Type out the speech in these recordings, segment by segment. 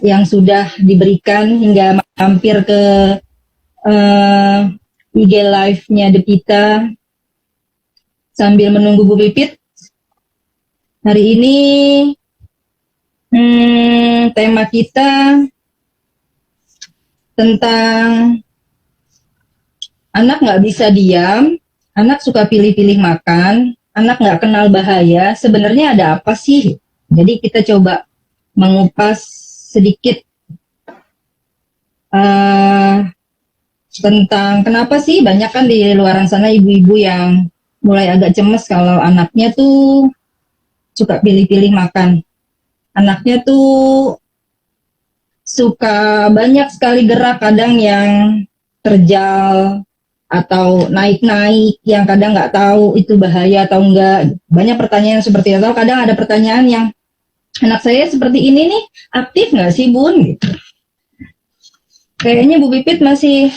yang sudah diberikan hingga mampir ke IG live-nya Devita sambil menunggu Bu Pipit. Hari ini tema kita tentang anak nggak bisa diam, anak suka pilih-pilih makan, anak nggak kenal bahaya. Sebenarnya ada apa sih? Jadi kita coba mengupas sedikit tentang kenapa sih banyak kan di luaran sana ibu-ibu yang mulai agak cemas kalau anaknya tuh suka pilih-pilih makan. Anaknya tuh suka banyak sekali gerak, kadang yang terjal atau naik-naik yang kadang nggak tahu itu bahaya atau enggak. Banyak pertanyaan seperti itu. Kadang ada pertanyaan yang anak saya seperti ini nih, aktif nggak sih Bun? Gitu. Kayaknya Bu Pipit masih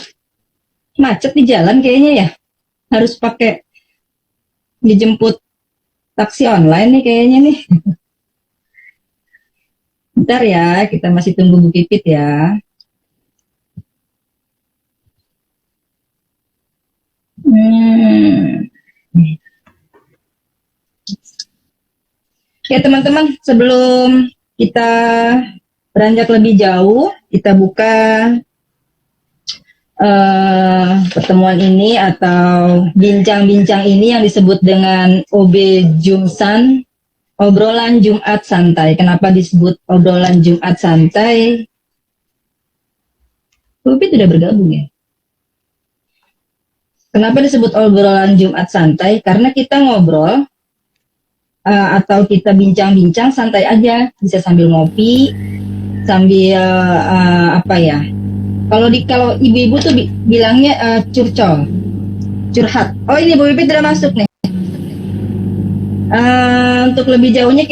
macet di jalan kayaknya ya. Harus pakai dijemput taksi online nih kayaknya nih. Bentar ya, kita masih tunggu Bu Pipit ya. Ya teman-teman, sebelum kita beranjak lebih jauh, kita buka pertemuan ini atau bincang-bincang ini yang disebut dengan OB Jumsan, obrolan Jumat santai. Kenapa disebut obrolan Jumat santai? Pupit sudah bergabung ya. Kenapa disebut obrolan Jumat santai? Karena kita ngobrol atau kita bincang-bincang santai aja, bisa sambil ngopi, sambil apa ya? Kalau ibu-ibu tuh bilangnya curhat. Oh ini Bu Pipit udah masuk nih. Untuk lebih jauhnya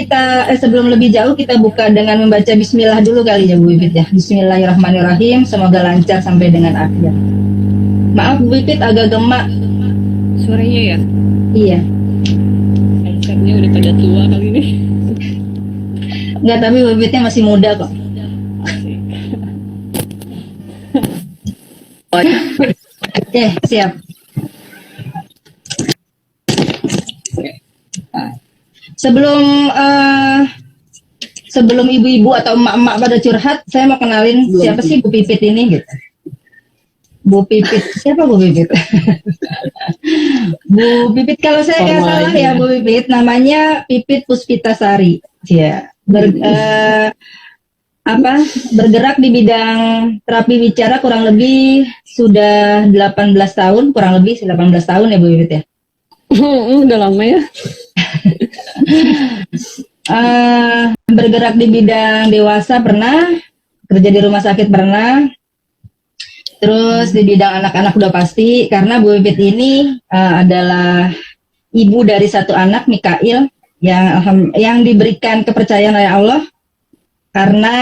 sebelum lebih jauh kita buka dengan membaca Bismillah dulu kali ya Bu Pipit ya. Bismillahirrahmanirrahim. Semoga lancar sampai dengan akhir. Maaf Bu Pipit agak gemak suaranya ya. Iya. Headsetnya udah pada tua kali ini. Enggak, tapi Bu Pipitnya masih muda kok. Oke, siap. Sebelum ibu-ibu atau emak-emak pada curhat, saya mau kenalin siapa sih Bu Pipit ini gitu. Bu Pipit, siapa Bu Pipit? Bu Pipit kalau saya nggak salah ya Bu Pipit, namanya Pipit Puspitasari. Ya, bergerak di bidang terapi bicara kurang lebih sudah 18 tahun, kurang lebih 18 tahun ya Bu Pipit ya? Udah lama ya. Bergerak di bidang dewasa pernah, kerja di rumah sakit pernah, terus di bidang anak-anak udah pasti, karena Bu Pipit ini adalah ibu dari satu anak, Mikail, yang diberikan kepercayaan oleh Allah karena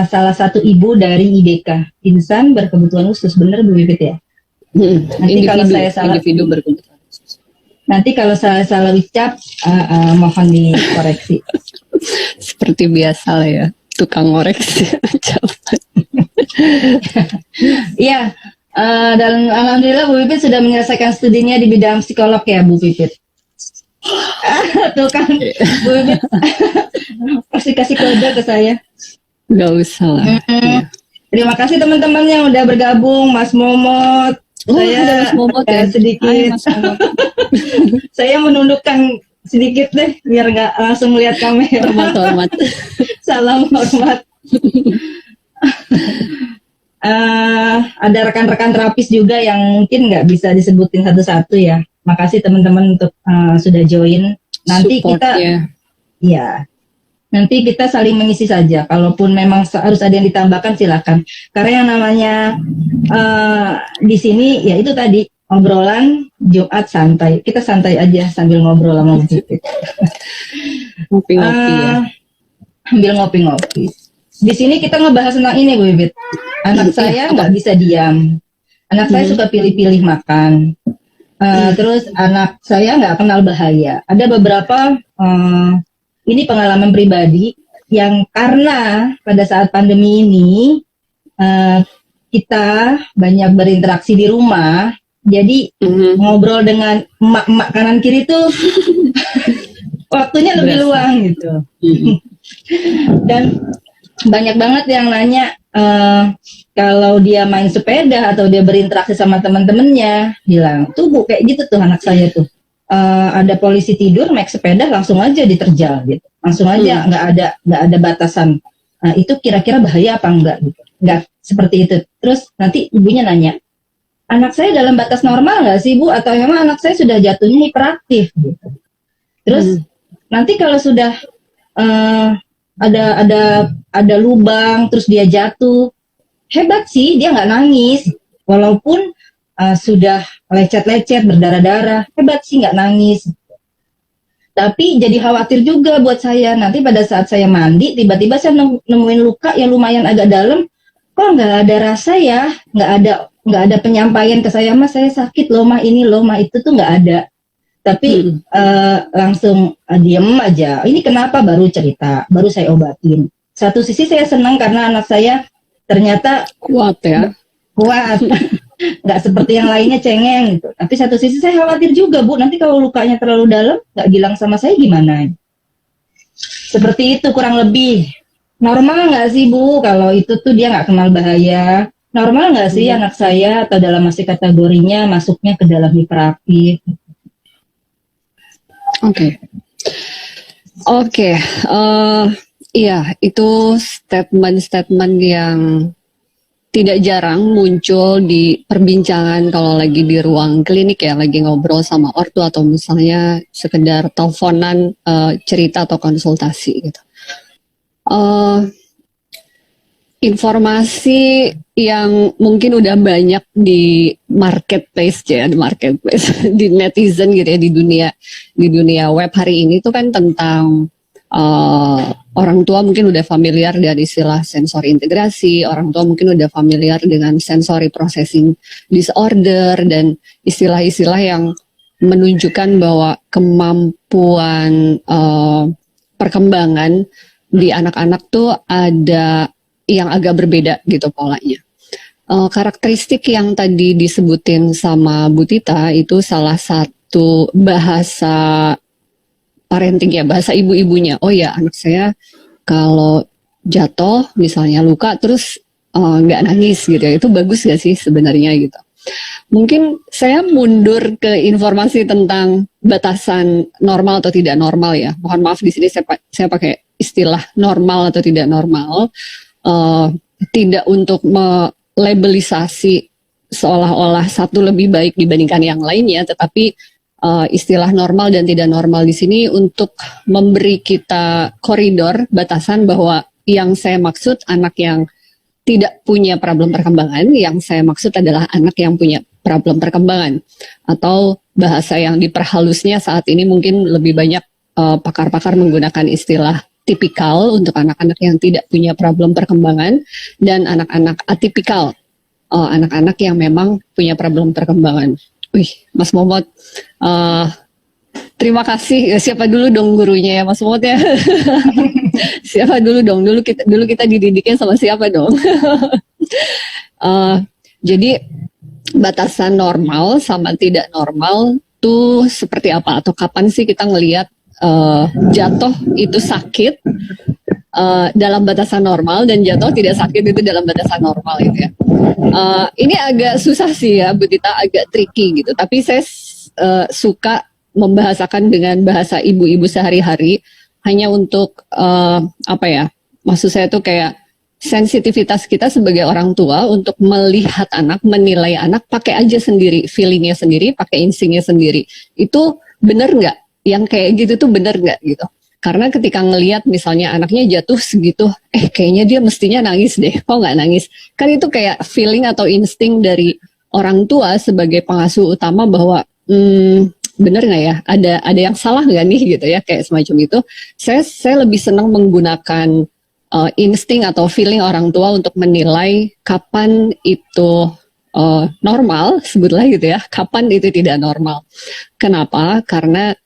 salah satu ibu dari IBK, Insan Berkebutuhan Khusus, bener Bu Pipit ya? Nanti kalau saya salah, individu berkebutuhan khusus. Nanti kalau saya salah ucap, mohon dikoreksi. Seperti biasa lah ya, tukang ngoreksi. Iya, dan alhamdulillah Bu Pipit sudah menyelesaikan studinya di bidang psikolog ya Bu Pipit. Tuh kan Bu Pipit pasti kasih kode ke saya. Gak usah lah. Terima kasih teman-teman yang udah bergabung, Mas Momot. Saya Mas Momot ya sedikit. Hai, Mas Momot. Saya menundukkan sedikit deh biar nggak langsung lihat kamera. Hormat. Salam hormat. Ada rekan-rekan terapis juga yang mungkin nggak bisa disebutin satu-satu ya. Makasih teman-teman untuk sudah join. Nanti Support-nya. Nanti kita saling mengisi saja. Kalaupun memang harus ada yang ditambahkan silakan. Karena yang namanya di sini ya itu tadi obrolan Jumat santai. Kita santai aja sambil ngobrol sama Bu Pipit. Ngopi-ngopi ya. Sambil ngopi-ngopi. Di sini kita ngebahas tentang ini Bu Pipit. Anak saya nggak bisa diam. Anak saya suka pilih-pilih makan. Terus anak saya nggak kenal bahaya. Ada beberapa ini pengalaman pribadi. yang karena pada saat pandemi ini kita banyak berinteraksi di rumah, jadi ngobrol dengan emak-emak kanan kiri tuh waktunya lebih luang gitu. Dan banyak banget yang nanya kalau dia main sepeda atau dia berinteraksi sama teman-temannya, bilang tuh Bu kayak gitu tuh anak saya tuh. Ada polisi tidur naik sepeda langsung aja diterjal gitu, langsung aja nggak ada batasan. Itu kira-kira bahaya apa enggak gitu? Nggak seperti itu. Terus nanti ibunya nanya, anak saya dalam batas normal nggak sih Bu? Atau memang anak saya sudah jatuhnya hiperaktif gitu? Terus nanti kalau sudah ada lubang, terus dia jatuh, hebat sih dia nggak nangis, walaupun sudah lecet-lecet berdarah-darah, hebat sih nggak nangis. Tapi jadi khawatir juga buat saya, nanti pada saat saya mandi tiba-tiba saya nemuin luka yang lumayan agak dalam, kok nggak ada rasa ya, nggak ada penyampaian ke saya, Mas saya sakit loh mah, ini loh mah, itu tuh nggak ada. Tapi langsung diem aja, ini kenapa, baru cerita, baru saya obatin. Satu sisi saya senang karena anak saya ternyata Kuat ya. kuat, nggak seperti yang lainnya cengeng gitu. Tapi satu sisi saya khawatir juga Bu, nanti kalau lukanya terlalu dalam nggak bilang sama saya gimana. Seperti itu kurang lebih. Normal nggak sih Bu kalau itu tuh dia nggak kenal bahaya? Normal nggak sih anak saya atau dalam masih kategorinya masuknya ke dalam hiperaktif? Oke. Iya, itu statement-statement yang tidak jarang muncul di perbincangan kalau lagi di ruang klinik ya, lagi ngobrol sama ortu atau misalnya sekedar teleponan cerita atau konsultasi gitu. Informasi yang mungkin udah banyak di marketplace ya, di netizen gitu ya, di dunia web hari ini itu kan tentang orang tua mungkin udah familiar dengan istilah sensori integrasi, orang tua mungkin udah familiar dengan sensory processing disorder dan istilah-istilah yang menunjukkan bahwa kemampuan perkembangan di anak-anak tuh ada yang agak berbeda gitu polanya. Karakteristik yang tadi disebutin sama Bu Tita itu salah satu bahasa parenting ya, bahasa ibu-ibunya. Oh ya, anak saya kalau jatuh misalnya luka terus nggak nangis gitu ya, itu bagus gak sih sebenarnya gitu. Mungkin saya mundur ke informasi tentang batasan normal atau tidak normal ya. Mohon maaf di sini saya pakai istilah normal atau tidak normal, tidak untuk melabelisasi seolah-olah satu lebih baik dibandingkan yang lainnya, tetapi istilah normal dan tidak normal di sini untuk memberi kita koridor batasan bahwa yang saya maksud anak yang tidak punya problem perkembangan, yang saya maksud adalah anak yang punya problem perkembangan, atau bahasa yang diperhalusnya saat ini mungkin lebih banyak pakar-pakar menggunakan istilah tipikal untuk anak-anak yang tidak punya problem perkembangan, dan anak-anak atipikal, anak-anak yang memang punya problem perkembangan. Wih, Mas Momot, terima kasih. Siapa dulu dong gurunya ya, Mas Momot ya? Siapa dulu dong? Dulu kita dididiknya sama siapa dong? Jadi batasan normal sama tidak normal tuh seperti apa? Atau kapan sih kita ngelihat jatuh itu sakit dalam batasan normal dan jatuh tidak sakit itu dalam batasan normal gitu ya? Ini agak susah sih ya, Bu Tita, agak tricky gitu. Tapi saya suka membahasakan dengan bahasa ibu-ibu sehari-hari hanya untuk apa ya? Maksud saya tuh kayak sensitivitas kita sebagai orang tua untuk melihat anak, menilai anak, pakai aja sendiri, feelingnya sendiri, pakai instingnya sendiri. Itu benar nggak? Yang kayak gitu tuh benar nggak gitu? Karena ketika ngelihat misalnya anaknya jatuh segitu, kayaknya dia mestinya nangis deh, kok nggak nangis? Kan itu kayak feeling atau insting dari orang tua sebagai pengasuh utama bahwa bener nggak ya? Ada yang salah nggak nih gitu ya? Kayak semacam itu. Saya lebih senang menggunakan insting atau feeling orang tua untuk menilai kapan itu normal, sebutlah gitu ya. Kapan itu tidak normal? Kenapa? Karena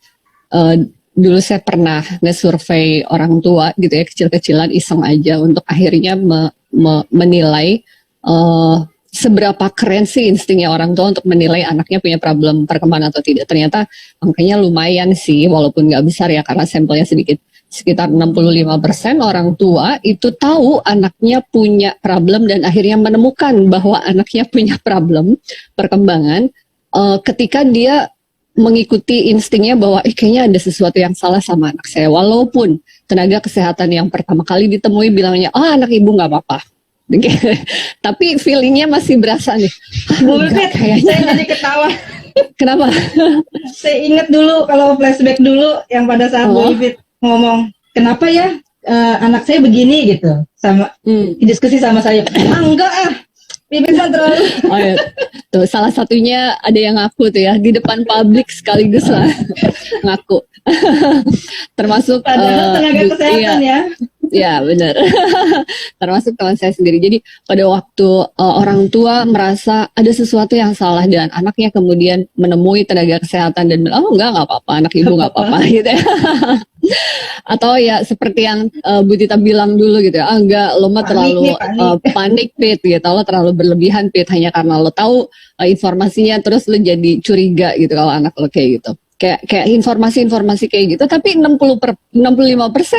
dulu saya pernah nge-survey orang tua gitu ya, kecil-kecilan iseng aja untuk akhirnya menilai seberapa keren sih instingnya orang tua untuk menilai anaknya punya problem perkembangan atau tidak. Ternyata angkanya lumayan sih, walaupun nggak besar ya karena sampelnya sedikit. Sekitar 65% orang tua itu tahu anaknya punya problem dan akhirnya menemukan bahwa anaknya punya problem perkembangan ketika dia mengikuti instingnya bahwa kayaknya ada sesuatu yang salah sama anak saya. Walaupun tenaga kesehatan yang pertama kali ditemui bilangnya, anak ibu nggak apa-apa. Tapi feelingnya masih berasa nih. Bu Pipit, saya jadi ketawa. Kenapa? Saya ingat dulu kalau flashback dulu yang pada saat Bu Pipit ngomong, kenapa ya anak saya begini gitu, sama diskusi sama saya. Enggak Pipit mah terlalu. Oh, ya. Tuh salah satunya ada yang ngaku tuh ya di depan publik sekaligus lah ngaku. Termasuk padahal tenaga kesehatan ya. Ya benar. Termasuk teman saya sendiri. Jadi pada waktu orang tua merasa ada sesuatu yang salah dan anaknya kemudian menemui tenaga kesehatan dan bilang, nggak apa-apa, anak ibu nggak apa-apa gitu ya. Atau ya seperti yang Bu Tita bilang dulu gitu ya, enggak, lo mah terlalu panik Pit gitu, lo terlalu berlebihan Pit, hanya karena lo tahu informasinya terus lo jadi curiga gitu kalau anak lo kayak gitu. Kayak informasi-informasi kayak gitu, tapi 65%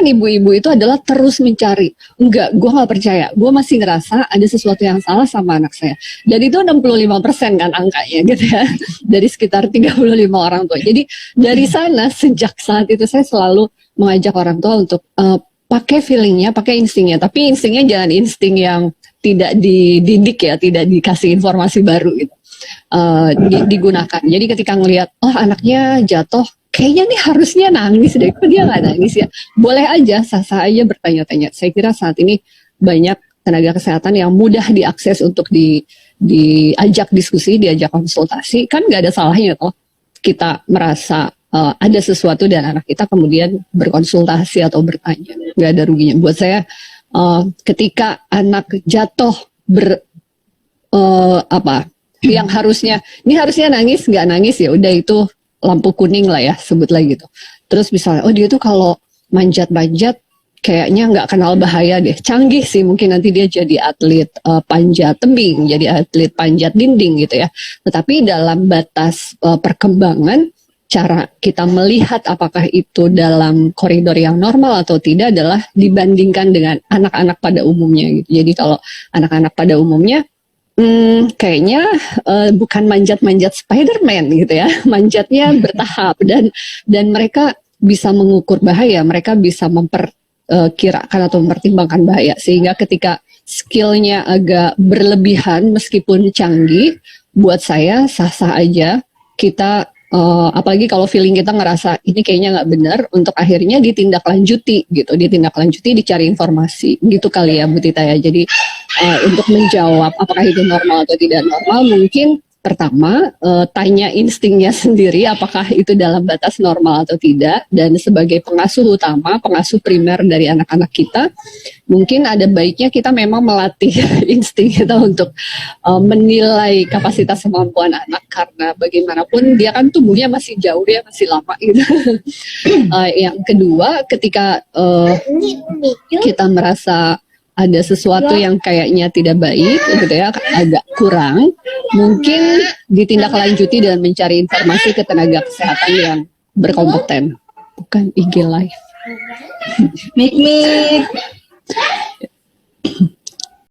ibu-ibu itu adalah terus mencari. Enggak, gue nggak percaya, gue masih ngerasa ada sesuatu yang salah sama anak saya. Dan itu 65% kan angkanya gitu ya, dari sekitar 35 orang tua. Jadi dari sana sejak saat itu saya selalu mengajak orang tua untuk pakai feelingnya, pakai instingnya. Tapi instingnya jangan insting yang tidak dididik ya, tidak dikasih informasi baru gitu. Digunakan. Jadi ketika ngelihat, anaknya jatuh, kayaknya nih harusnya nangis deh, kok dia nggak nangis ya? Boleh aja, sah-sah aja bertanya-tanya. Saya kira saat ini banyak tenaga kesehatan yang mudah diakses untuk diajak diskusi, diajak konsultasi. Kan nggak ada salahnya toh kita merasa ada sesuatu dan anak kita kemudian berkonsultasi atau bertanya. Nggak ada ruginya. Buat saya, ketika anak jatuh yang harusnya nangis nggak nangis, ya udah itu lampu kuning lah ya, sebutlah gitu. Terus misalnya dia tuh kalau manjat-manjat kayaknya nggak kenal bahaya deh, canggih sih, mungkin nanti dia jadi atlet panjat tebing, jadi atlet panjat dinding gitu ya. Tetapi dalam batas perkembangan, cara kita melihat apakah itu dalam koridor yang normal atau tidak adalah dibandingkan dengan anak-anak pada umumnya gitu. Jadi kalau anak-anak pada umumnya kayaknya bukan manjat-manjat Spider-Man gitu ya, manjatnya bertahap dan mereka bisa mengukur bahaya, mereka bisa memperkirakan atau mempertimbangkan bahaya, sehingga ketika skillnya agak berlebihan meskipun canggih, buat saya sah-sah aja kita. Apalagi kalau feeling kita ngerasa ini kayaknya nggak benar, untuk akhirnya ditindaklanjuti gitu, dicari informasi gitu kali ya Bu Tita ya. Jadi untuk menjawab apakah itu normal atau tidak normal, mungkin pertama tanya instingnya sendiri apakah itu dalam batas normal atau tidak, dan sebagai pengasuh utama, pengasuh primer dari anak-anak kita, mungkin ada baiknya kita memang melatih insting kita untuk menilai kapasitas kemampuan anak, karena bagaimanapun dia kan tumbuhnya masih jauh ya, masih lama gitu. Yang kedua, ketika kita merasa ada sesuatu yang kayaknya tidak baik gitu ya, agak kurang, mungkin ditindaklanjuti dengan mencari informasi ke tenaga kesehatan yang berkompeten. Bukan IG Live. Mik